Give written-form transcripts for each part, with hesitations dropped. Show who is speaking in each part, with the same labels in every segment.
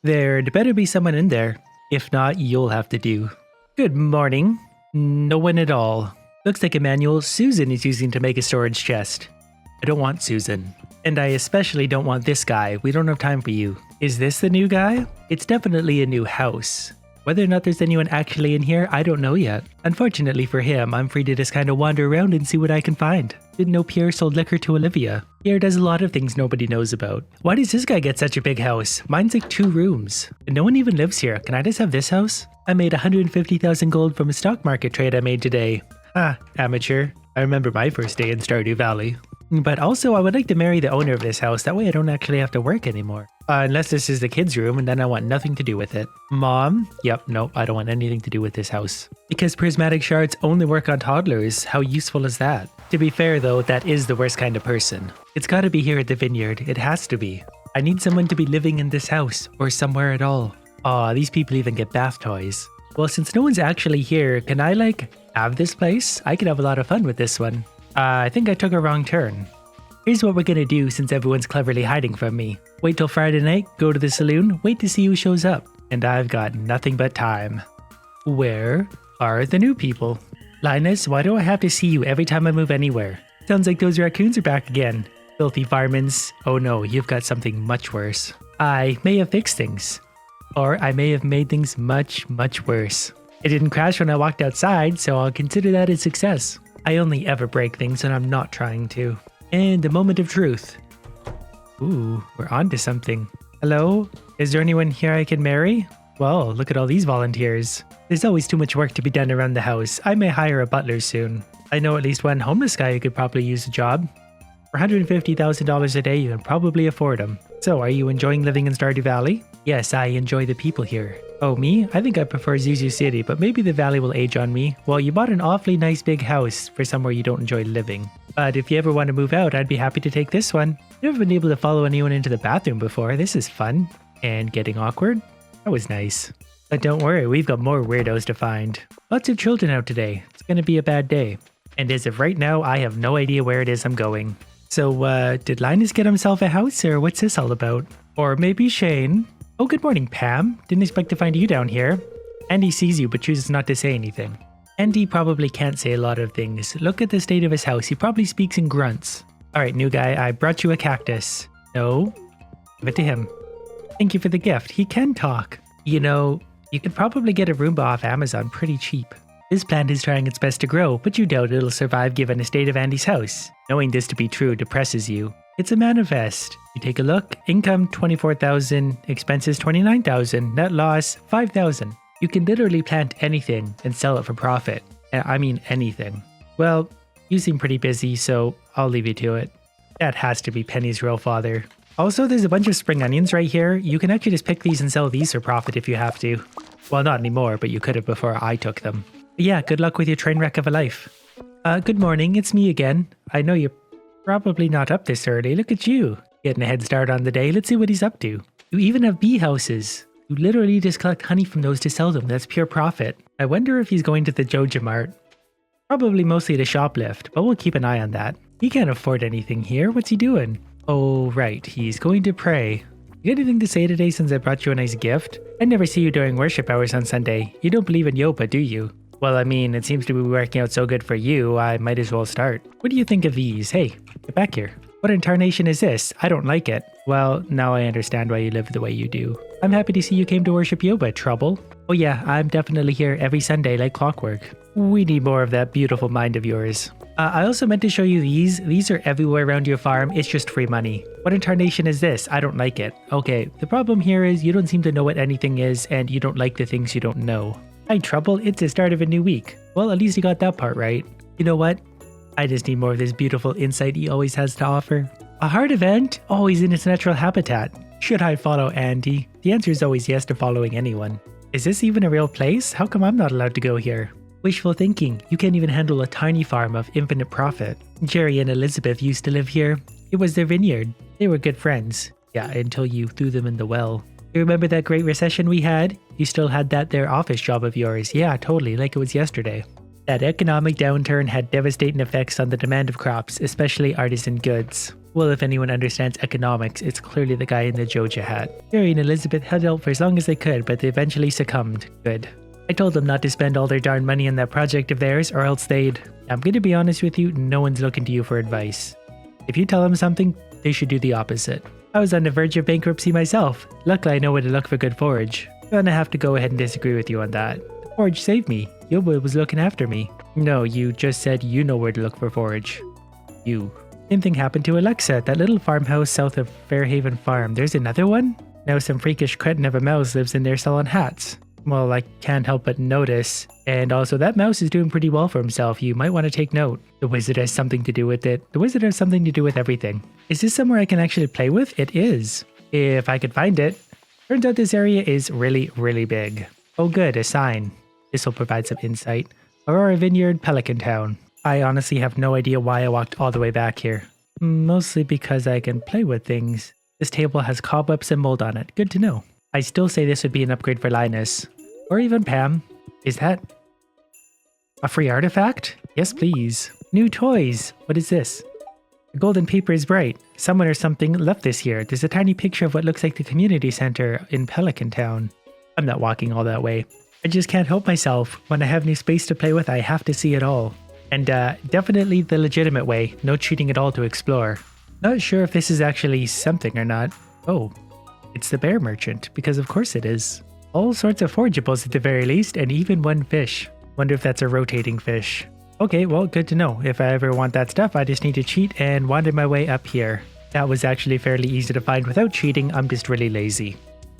Speaker 1: There'd better be someone in there. If not, you'll have to do. Good morning. No one at all. Looks like a manual Susan is using to make a storage chest. I don't want Susan. And I especially don't want this guy. We don't have time for you. Is this the new guy? It's definitely a new house. Whether or not there's anyone actually in here, I don't know yet. Unfortunately for him, I'm free to just kind of wander around and see what I can find. Didn't know Pierre sold liquor to Olivia. Pierre does a lot of things nobody knows about. Why does this guy get such a big house? Mine's like 2 rooms. And no one even lives here. Can I just have this house? I made 150,000 gold from a stock market trade I made today. Ha, amateur. I remember my first day in Stardew Valley. But also, I would like to marry the owner of this house. That way I don't actually have to work anymore. Unless this is the kids' room, and then I want nothing to do with it. Mom? Yep, nope, I don't want anything to do with this house. Because prismatic shards only work on toddlers. How useful is that? To be fair though, that is the worst kind of person. It's gotta be here at the vineyard. It has to be. I need someone to be living in this house, or somewhere at all. Aw, these people even get bath toys. Well, since no one's actually here, can I have this place? I could have a lot of fun with this one. I think I took a wrong turn. Here's what we're gonna do since everyone's cleverly hiding from me. Wait till Friday night, go to the saloon, wait to see who shows up. And I've got nothing but time. Where are the new people? Linus, why do I have to see you every time I move anywhere? Sounds like those raccoons are back again. Filthy varmints. Oh no, you've got something much worse. I may have fixed things. Or I may have made things much, much worse. It didn't crash when I walked outside, so I'll consider that a success. I only ever break things when I'm not trying to. And the moment of truth. Ooh, we're on to something. Hello? Is there anyone here I can marry? Well, look at all these volunteers. There's always too much work to be done around the house. I may hire a butler soon. I know at least one homeless guy who could probably use a job. For $150,000 a day, you can probably afford him. So, are you enjoying living in Stardew Valley? Yes, I enjoy the people here. Oh, me? I think I prefer Zuzu City, but maybe the valley will age on me. Well, you bought an awfully nice big house for somewhere you don't enjoy living. But if you ever want to move out, I'd be happy to take this one. Never been able to follow anyone into the bathroom before. This is fun. And getting awkward? That was nice. But don't worry, we've got more weirdos to find. Lots of children out today. It's gonna be a bad day. And as of right now, I have no idea where it is I'm going. So, did Linus get himself a house, or what's this all about? Or maybe Shane? Oh, good morning, Pam. Didn't expect to find you down here. Andy sees you, but chooses not to say anything. Andy probably can't say a lot of things. Look at the state of his house. He probably speaks in grunts. Alright, new guy, I brought you a cactus. No? Give it to him. Thank you for the gift. He can talk. You know, you could probably get a Roomba off Amazon pretty cheap. This plant is trying its best to grow, but you doubt it'll survive given the state of Andy's house. Knowing this to be true depresses you. It's a manifest. You take a look. Income 24,000, expenses 29,000, net loss 5,000. You can literally plant anything and sell it for profit. I mean anything. Well, you seem pretty busy, so I'll leave you to it. That has to be Penny's real father. Also, there's a bunch of spring onions right here. You can actually just pick these and sell these for profit if you have to. Well, not anymore, but you could have before I took them. But yeah, good luck with your train wreck of a life. Good morning, it's me again. I know you're probably not up this early. Look at you. Getting a head start on the day. Let's see what he's up to. You even have bee houses. You literally just collect honey from those to sell them. That's pure profit. I wonder if he's going to the Joja Mart. Probably mostly to shoplift, but we'll keep an eye on that. He can't afford anything here. What's he doing? Oh, right. He's going to pray. You got anything to say today since I brought you a nice gift? I never see you during worship hours on Sunday. You don't believe in Yopa, do you? Well, I mean, it seems to be working out so good for you, I might as well start. What do you think of these? Hey, get back here. What incarnation is this? I don't like it. Well, now I understand why you live the way you do. I'm happy to see you came to worship Yoba, Trouble. Oh yeah, I'm definitely here every Sunday like clockwork. We need more of that beautiful mind of yours. I also meant to show you these. These are everywhere around your farm. It's just free money. What incarnation is this? I don't like it. Okay, the problem here is you don't seem to know what anything is and you don't like the things you don't know. Hi, Trouble. It's the start of a new week. Well, at least you got that part right. You know what? I just need more of this beautiful insight he always has to offer. A hard event? Always in its natural habitat. Should I follow Andy? The answer is always yes to following anyone. Is this even a real place? How come I'm not allowed to go here? Wishful thinking. You can't even handle a tiny farm of infinite profit. Jerry and Elizabeth used to live here. It was their vineyard. They were good friends. Yeah, until you threw them in the well. You remember that great recession we had? You still had that there office job of yours. Yeah, totally, like it was yesterday. That economic downturn had devastating effects on the demand of crops, especially artisan goods. Well, if anyone understands economics, it's clearly the guy in the Joja hat. Jerry and Elizabeth held out for as long as they could, but they eventually succumbed. Good. I told them not to spend all their darn money on that project of theirs, or else they'd... I'm going to be honest with you, no one's looking to you for advice. If you tell them something, they should do the opposite. I was on the verge of bankruptcy myself. Luckily, I know where to look for good forage. I'm gonna have to go ahead and disagree with you on that. The forage saved me. Yoba was looking after me. No, you just said you know where to look for forage. You. Same thing happened to Alexa, that little farmhouse south of Fairhaven Farm. There's another one? Now some freakish cretin of a mouse lives in there selling hats. Well, I can't help but notice. And also, that mouse is doing pretty well for himself. You might want to take note. The wizard has something to do with it. The wizard has something to do with everything. Is this somewhere I can actually play with? It is. If I could find it. Turns out this area is really, really big. Oh good, a sign. This will provide some insight. Aurora Vineyard, Pelican Town. I honestly have no idea why I walked all the way back here. Mostly because I can play with things. This table has cobwebs and mold on it. Good to know. I still say this would be an upgrade for Linus. Or even Pam. Is that a free artifact? Yes, please. New toys. What is this? The golden paper is bright. Someone or something left this here. There's a tiny picture of what looks like the community center in Pelican Town. I'm not walking all that way. I just can't help myself. When I have new space to play with, I have to see it all. And definitely the legitimate way. No cheating at all to explore. Not sure if this is actually something or not. Oh, it's the bear merchant, because of course it is. All sorts of forageables at the very least, and even one fish. Wonder if that's a rotating fish. Okay, well, good to know. If I ever want that stuff, I just need to cheat and wander my way up here. That was actually fairly easy to find without cheating. I'm just really lazy.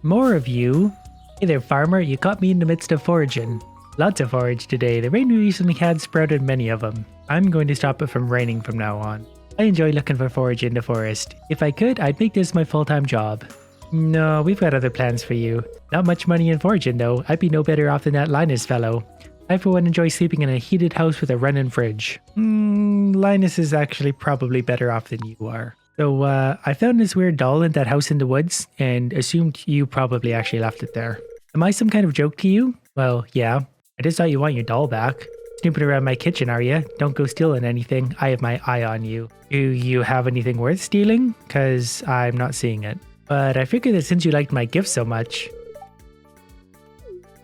Speaker 1: More of you. Hey there, farmer. You caught me in the midst of foraging. Lots of forage today. The rain we recently had sprouted many of them. I'm going to stop it from raining from now on. I enjoy looking for forage in the forest. If I could, I'd make this my full-time job. No, we've got other plans for you. Not much money in foraging though. I'd be no better off than that Linus fellow. I for one enjoy sleeping in a heated house with a running fridge. Linus is actually probably better off than you are. So I found this weird doll in that house in the woods and assumed you probably actually left it there. Am I some kind of joke to you? Well, yeah. I just thought you want your doll back. Snooping around my kitchen, are ya? Don't go stealing anything. I have my eye on you. Do you have anything worth stealing? Cause I'm not seeing it. But I figured that since you liked my gift so much...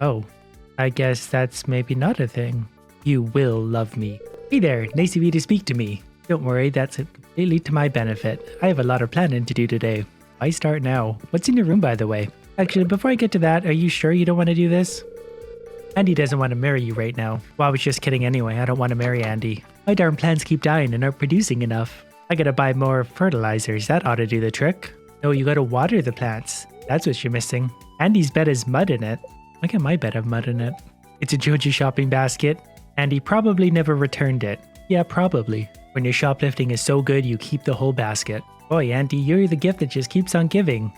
Speaker 1: Oh, I guess that's maybe not a thing. You will love me. Hey there, nice of you to speak to me. Don't worry, that's completely to my benefit. I have a lot of planning to do today. Why start now? What's in your room, by the way? Actually, before I get to that, are you sure you don't want to do this? Andy doesn't want to marry you right now. Well, I was just kidding anyway. I don't want to marry Andy. My darn plants keep dying and aren't producing enough. I gotta buy more fertilizers. That ought to do the trick. No, you gotta water the plants. That's what you're missing. Andy's bed has mud in it. Look at my bed of mud in it. It's a Joji shopping basket. Andy probably never returned it. Yeah, probably. When your shoplifting is so good, you keep the whole basket. Boy, Andy, you're the gift that just keeps on giving.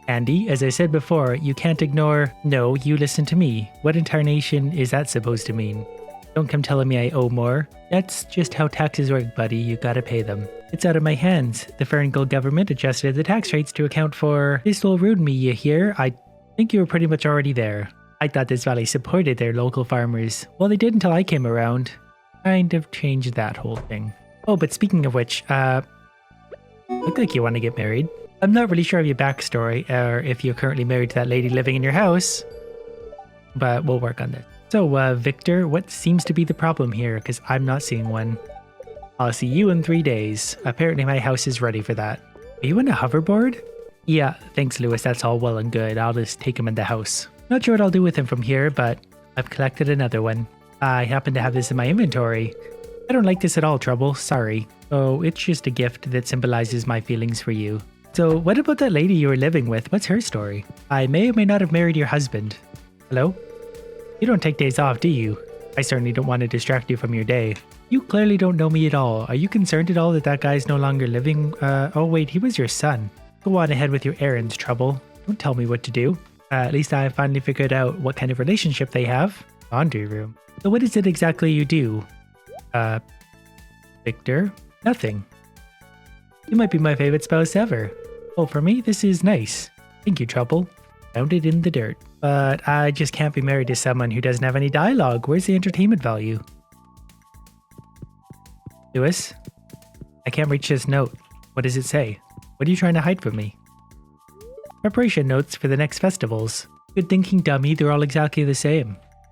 Speaker 1: Andy, as I said before, you can't ignore... No, you listen to me. What in tarnation is that supposed to mean? Don't come telling me I owe more. That's just how taxes work, buddy. You gotta pay them. It's out of my hands. The Ferngul government adjusted the tax rates to account for... This will ruin me, you hear? I think you were pretty much already there. I thought this valley supported their local farmers. Well, they did until I came around. Kind of changed that whole thing. Oh, but speaking of which, look like you want to get married. I'm not really sure of your backstory, or if you're currently married to that lady living in your house. But we'll work on this. So, Victor, what seems to be the problem here? Because I'm not seeing one. I'll see you in 3 days. Apparently my house is ready for that. Are you in a hoverboard? Yeah, thanks, Lewis. That's all well and good. I'll just take him in the house. Not sure what I'll do with him from here, but I've collected another one. I happen to have this in my inventory. I don't like this at all, Trouble. Sorry. Oh, it's just a gift that symbolizes my feelings for you. So, what about that lady you were living with? What's her story? I may or may not have married your husband. Hello? You don't take days off, do you? I certainly don't want to distract you from your day. You clearly don't know me at all. Are you concerned at all that that guy's no longer living? Oh wait, he was your son. Go on ahead with your errands, Trouble. Don't tell me what to do. At least I finally figured out what kind of relationship they have. Laundry room. So what is it exactly you do? Victor? Nothing. You might be my favorite spouse ever. Oh, for me, this is nice. Thank you, Trouble. Found it in the dirt. But I just can't be married to someone who doesn't have any dialogue. Where's the entertainment value? Lewis? I can't reach this note. What does it say? What are you trying to hide from me? Preparation notes for the next festivals. Good thinking, dummy. They're all exactly the same.